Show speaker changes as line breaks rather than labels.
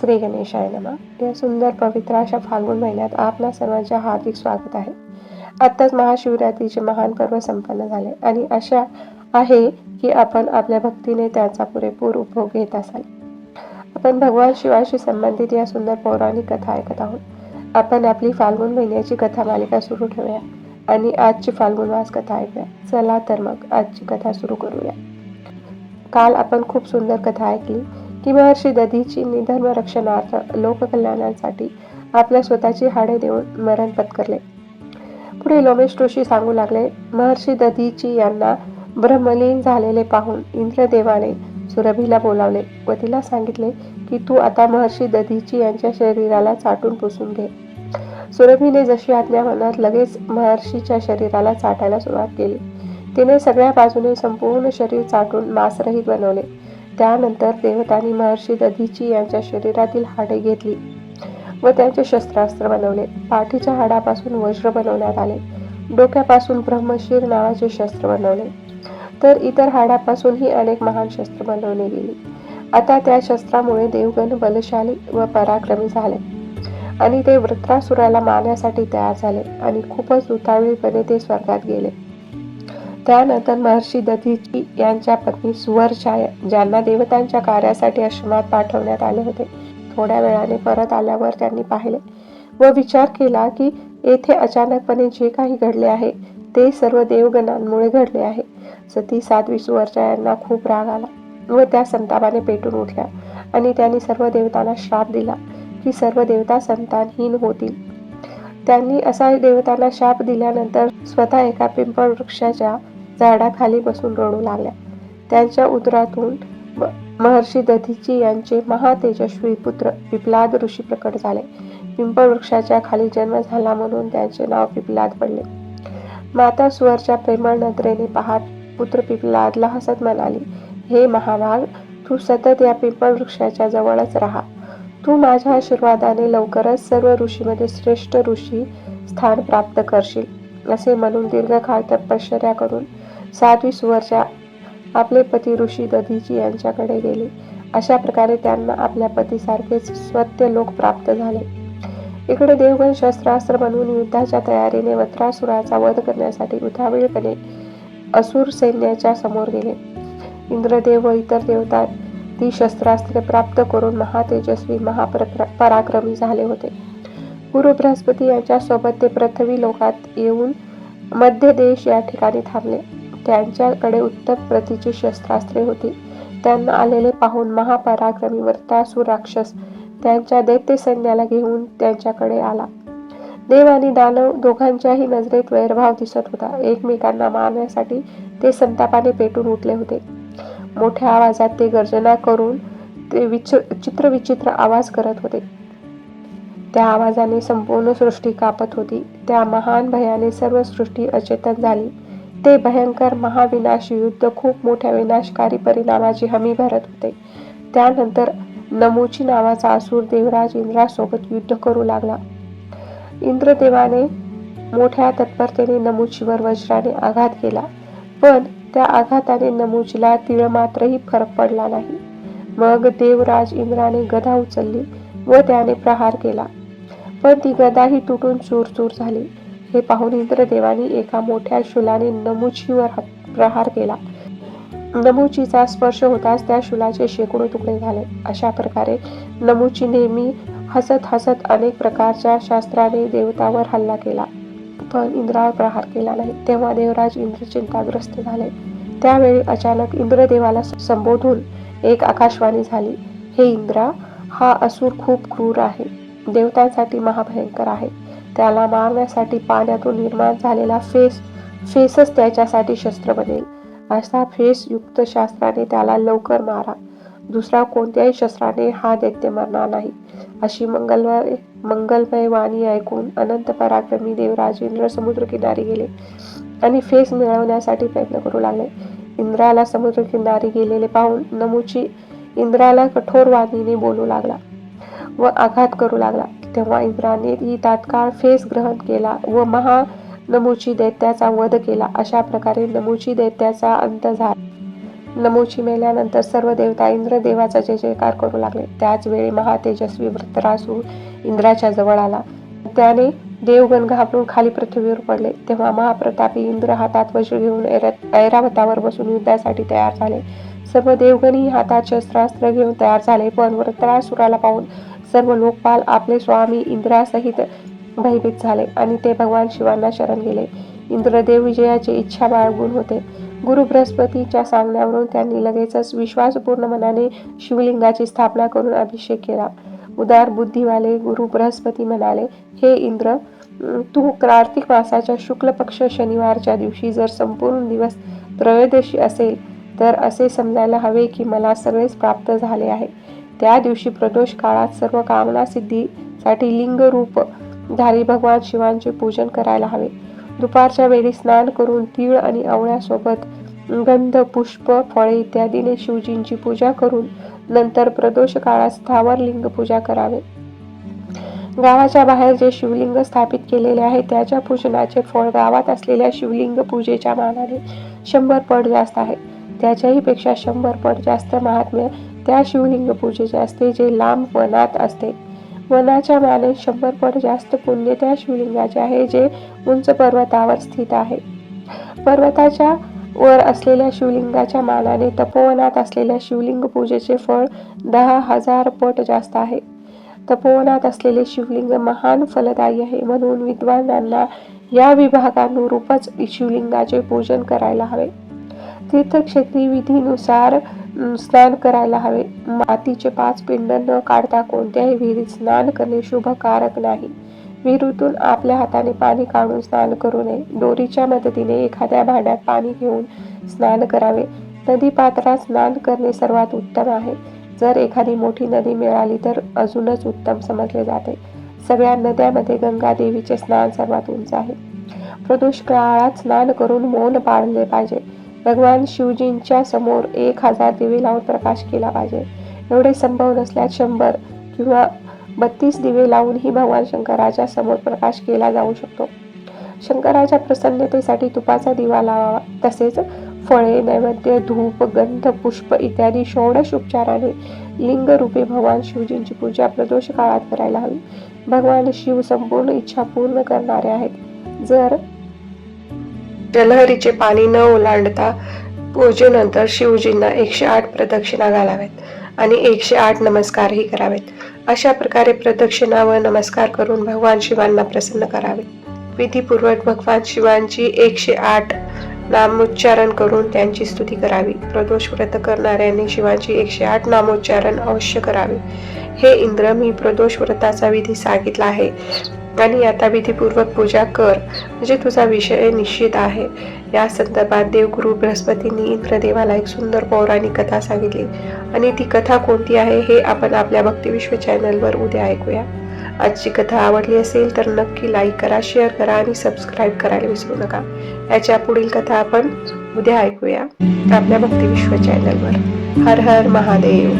श्री गणेशाय नमः. या सुंदर पवित्र अशा फाल्गुन महिन्यात आपणा सर्वांचे हार्दिक स्वागत आहे. आत्ताच महाशिवरात्रीचे महान पर्व संपन्न झाले आणि आशा आहे की आपण आपल्या भक्तीने त्याचा पुरेपूर उपभोग घेत असाल. आपण भगवान शिवाशी संबंधित या सुंदर पौराणिक कथा ऐकत आहोत. आपण आपली फाल्गुन महिन्याची कथा मालिका सुरू ठेवूया आणि आजची फाल्गुन मास कथा ऐकूया. चला तर मग आजची कथा सुरू करूया. काल आपण खूप सुंदर कथा ऐकली की महर्षी दधीचींनी धर्मरक्षणार्थ लोककल्याणासाठी आपल्या स्वतःची हाडे देऊन मरण पत्करले. पुढे लोमेश ऋषी सांगू लागले, महर्षी दधीची यांना ब्रह्मलीन झालेले पाहून इंद्रदेवाने सुरभीला बोलावले व तिला सांगितले की तू आता महर्षी दधीची यांच्या शरीराला चाटून पुसून घे. सुरभीने जशी आज्ञा म्हणत लगेच महर्षीच्या शरीराला चाटायला सुरुवात केली. तिने सगळ्या बाजूने संपूर्ण शरीर चाटून मांसरहित बनवले. त्यानंतर देवतांनी महर्षी दधीची यांच्या शरीरातील हाडे घेतली व त्यांचे शस्त्रास्त्र बनवले. पाठीच्या हाडापासून वज्र बनवण्यात आले. डोक्यापासून ब्रह्मशीर नावाचे शस्त्र बनवले. तर इतर हाडापासूनही अनेक महान शस्त्र बनवली गेली. आता त्या शस्त्रामुळे देवगण बलशाली व पराक्रमी झाले आणि ते वृत्रासुराला मारण्यासाठी तयार झाले आणि खूपच उतावळीपणे ते स्वर्गात गेले. त्यानंतर महर्षी दधीची यांच्या पत्नी सुवर्चा ज्यांना देवतांच्या कार्यासाठी आश्रमात पाठवण्यात आले होते, थोड्या वेळाने परत आल्यावर त्यांनी पाहिले व विचार केला की येथे अचानकपणे जे काही घडले आहे ते सर्व देवगणांमुळे घडले आहे. सती साध्वी सुवर्चा यांना खूप राग आला व त्या संतापाने पेटून उठल्या आणि त्यांनी सर्व देवतांना श्राप दिला की सर्व देवता संतानहीन होतील. त्यांनी असा देवतांना शाप दिल्यानंतर स्वतः एका पिंपळ वृक्षाच्या झाडाखाली बसून रडू लागल्या. त्यांच्या उदरातून महर्षी दधीची यांचे महातेजस्वी पुत्र पिप्लाद ऋषी प्रकट झाले. पिंपळ वृक्षाच्या खाली जन्म झाला म्हणून त्यांचे नाव पिप्लाद पडले. माता सुवर्चा प्रेमळ नजरेने पाहत पुत्र पिप्लादला हसत म्हणाली, हे महाभाग, तू सतत या पिंपळ वृक्षाच्या जवळच राहा. तू माझ्या आशीर्वादाने लवकरच सर्व ऋषीमध्ये श्रेष्ठ ऋषी स्थान प्राप्त करशील. असे म्हणून दीर्घकाळ तपश्चर्या करून साध्वी सुवर्चा आपले पती ऋषी दधीची यांच्याकडे गेली. अशा प्रकारे त्यांना आपल्या पतीसारखेच स्वत्य लोक प्राप्त झाले. इकडे देवगण शस्त्रास्त्र बनवून युद्धाच्या तयारीने वत्रासुराचा वध करण्यासाठी उतावीळपणे असुर सैन्याच्या समोर गेले. इंद्रदेव व इतर देवता ती शस्त्रास्त्रे प्राप्त करून महातेजस्वी महापराक्रमी झाले होते. पूर्व बृहस्पती यांच्या सोबत ते पृथ्वी लोकात येऊन मध्य देश या ठिकाणी थांबले. त्यांच्याकडे उत्तम प्रतीची शस्त्रास्त्रे होती. त्यांना आलेले पाहून महापराक्रमी वृत्रासुर राक्षस त्यांच्या दैत्य सैन्याला घेऊन त्यांच्याकडे आला. देव आणि दानव दोघांच्याही नजरेत वैरभाव दिसत होता. एकमेकांना मारण्यासाठी ते संतापाने पेटून उठले होते. मोठ्या आवाजात ते गर्जना करून ते चित्रविचित्र आवाज करत होते. त्या आवाजाने संपूर्ण सृष्टी कापत होती. त्या महान भयाने सर्व सृष्टी अचेतन झाली. ते भयंकर महाविनाशी युद्ध खूप मोठ्या विनाशकारी परिणामाची हमी भरत होते. त्यानंतर नमुची नावाचा असुर देवराज इंद्रासोबत युद्ध करू लागला. इंद्रदेवाने मोठ्या तत्परतेने नमुचीवर वज्राने आघात केला, पण त्या आघाताने नमुचीला तीळमात्रही फरक पडला नाही. मग देवराज इंद्राने गदा उचलली व त्याने प्रहार केला, पण ती गदाही तुटून चूरचूर झाली. हे पाहून इंद्रदेवाने एका मोठ्या शूलाने नमुचीवर प्रहार केला. नमुचीचा स्पर्श होताच त्या शूलाचे शेकडो तुकडे झाले. अशा प्रकारे नमुची नेहमी हसत हसत अनेक प्रकारच्या शास्त्राने देवतावर हल्ला केला, पण इंद्रावर प्रहार केला नाही. तेव्हा देवराज इंद्र चिंताग्रस्त झाले. त्यावेळी अचानक इंद्रदेवाला संबोधून एक आकाशवाणी झाली, हे इंद्रा, हा असुर खूप क्रूर आहे, देवतांसाठी महाभयंकर आहे. त्याला मारण्यासाठी पाण्यातून निर्माण झालेला फेसच त्याच्यासाठी शस्त्र बनेल. असा फेस युक्त शस्त्राने त्याला लवकर मारा. दुसरा कोणत्याही शस्त्राने हा दैत्य मरणार नाही. अशी मंगलमय वाणी ऐकून अनंत पराक्रमी देवराज इंद्र समुद्रकिनारी गेले आणि फेस मिळवण्यासाठी प्रयत्न करू लागले. इंद्राला समुद्रकिनारी गेलेले पाहून नमुची इंद्राला कठोर वाणीने बोलू लागला व आघात करू लागला. तेव्हा इंद्राने ही तात्काळ फेस ग्रहण केला व नमुची दैत्याचा वध केला. अशा प्रकारे नमुची दैत्याचा अंत झाला. नमोची मेल्यानंतर सर्व देवता इंद्रदेवाचा जय जयकार करू लागले. त्याच वेळी महातेजस्वी वृत्रासुर इंद्राच्या जवळ आला. त्याने देवगण घाबरून खाली पृथ्वीवर पडले. तेव्हा महाप्रतापी इंद्र हातात वज्र घेऊन ऐरावतावर बसून युद्धासाठी तयार झाले. सर्व देवगणही हातात शस्त्रास्त्र घेऊन तयार झाले. पण वृत्रासुराला पाहून सर्व लोकपाल आपले स्वामी इंद्रासहित भयभीत झाले आणि ते भगवान शिवांना शरण गेले. इंद्रदेव विजयाची इच्छा बाळगून होते. गुरु बृहस्पतीच्या सांगण्यावरून त्यांनी लगेचच विश्वासपूर्ण मनाने शिवलिंगाची स्थापना करून अभिषेक केला. उदार बुद्धीवाले गुरु बृहस्पती म्हणाले, हे इंद्र, तू कार्तिक मासाच्या शुक्ल पक्ष शनिवारच्या दिवशी जर संपूर्ण दिवस त्रयोदशी असेल तर असे समजायला हवे की मला सगळेच प्राप्त झाले आहे. त्या दिवशी प्रदोष काळात सर्व कामना सिद्धीसाठी लिंग रूप धारी भगवान शिवांचे पूजन करायला हवे. दुपारच्या वेळी स्नान करून तीळ आणि आवळ्यासोबत गंध, पुष्प, फळे इत्यादीने शिवजींची पूजा करून नंतर प्रदोष काळात स्थावर लिंग पूजा करावे. गावाच्या बाहेर जे शिवलिंग स्थापित केलेले आहे त्याच्या पूजनाचे फळ गावात असलेल्या शिवलिंग पूजेच्या मानाने 100 पट जास्त आहे. त्याच्याही पेक्षा 100 पट जास्त महात्म्य त्या शिवलिंग पूजेचे असते जे लांब वनात असते. वनाच्या माने 100 पट जास्त पुण्य त्या शिवलिंगाचे आहे जे उंच पर्वतावर स्थित आहे. पर्वताच्या वर असलेल्या शिवलिंगाच्या मानाने तपोवनात असलेल्या शिवलिंग पूजेचे फळ 10,000 पट जास्त आहे. तपोवनात असलेले शिवलिंग महान फलदायी आहे. म्हणून विद्वानांना या विभागानुरूपच शिवलिंगाचे पूजन करायला हवे. तीर्थक्षेत्री विधीनुसार स्नान करायला हवे. मातीचे 5 पिंड न काढता कोणत्याही विहिरीत स्नान करणे शुभकारक नाही. विहिरीतून आपल्या हाताने पाणी काढून स्नान करू नये. दोरीच्या मदतीने एखाद्या भांड्यात पाणी घेऊन स्नान करावे. नदीपात्रात स्नान करणे सर्वात उत्तम आहे. जर एखादी मोठी नदी मिळाली तर अजूनच उत्तम समजले जाते. सगळ्या नद्यांमध्ये गंगा देवीचे स्नान सर्वात उंच आहे. प्रदोष काळात स्नान करून मौन पाळले पाहिजे. भगवान शिवजींच्या समोर 1000 दिवे लावून प्रकाश केला पाहिजे. एवढे संभव नसल्यास 100 किंवा 32 दिवे लावूनही भगवान शंकराच्या समोर प्रकाश केला जाऊ शकतो. शंकराच्या प्रसन्नतेसाठी तुपाचा दिवा लावावा. तसेच फळे, नैवेद्य, धूप, गंध, पुष्प इत्यादी षोडश उपचाराने लिंगरूपी भगवान शिवजींची पूजा प्रदोष काळात करायला हवी. भगवान शिव संपूर्ण इच्छा पूर्ण करणारे आहेत. जर जलहरीचे पाणी न ओलांडता पूजेनंतर शिवजींना 108 प्रदक्षिणा घालाव्यात आणि 108 नमस्कारही करावेत. अशा प्रकारे प्रदक्षिणा व नमस्कार करून भगवान शिवांना प्रसन्न करावे. विधीपूर्वक भगवान शिवांची 108 नामोच्चारण करून त्यांची स्तुती करावी. प्रदोष व्रत करणाऱ्यांनी शिवांची 108 नामोच्चारण अवश्य करावे. हे इंद्र, मी प्रदोष व्रताचा विधी सांगितला आहे आणि आता विधीपूर्वक पूजा कर, म्हणजे तुझा विषय निश्चित आहे. या संदर्भात देवगुरु बृहस्पतींनी इंद्रदेवाला एक सुंदर पौराणिक कथा सांगितली आणि ती कथा कोणती आहे हे आपण आपल्या भक्तिविश्व चॅनलवर उद्या ऐकूया. आजची कथा आवडली असेल तर नक्की लाईक करा, शेअर करा आणि सबस्क्राईब करायला विसरू नका. याच्या पुढील कथा आपण उद्या ऐकूया आपल्या भक्तिविश्व चॅनलवर. हर हर महादेव.